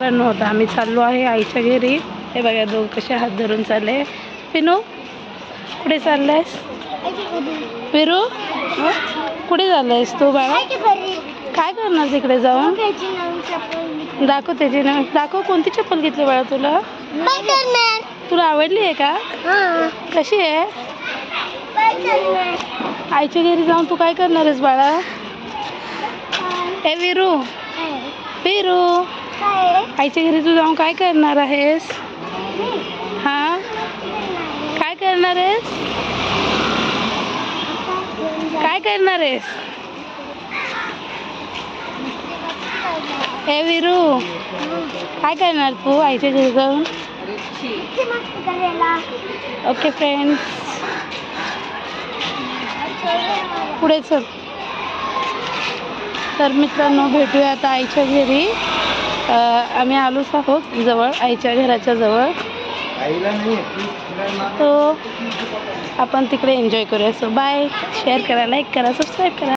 होता आम्ही चाललो आहे आईच्या घरी. हे बघा दोघं कसे हात धरून चालले. पिनू कुठे चाललायस? विरू कुठे चाललायस तू बाळा? काय करणार तिकडे जाऊन? दाखव त्याची नवीन. दाखव कोणती चप्पल घेतली बाळा तुला? तुला आवडली आहे का? कशी आहे? आईच्या घरी जाऊन तू काय करणार आहेस बाळा? ए विरू विरू आईच्या घरी तू जाऊन काय करणार आहेस? हा काय करणार आहेस? काय करणार आहेस? ए विरू काय करणार तू आईच्या घरी जाऊन? ओके फ्रेंड्स पुढे चल. तर मित्रांनो भेटूया आता आईच्या घरी. आम्ही आलोच आहोत जवळ आईच्या घराच्या जवळ. तो आपण तिकडे एन्जॉय करूया. So bye. शेअर करा, लाईक करा, सबस्क्राईब करा.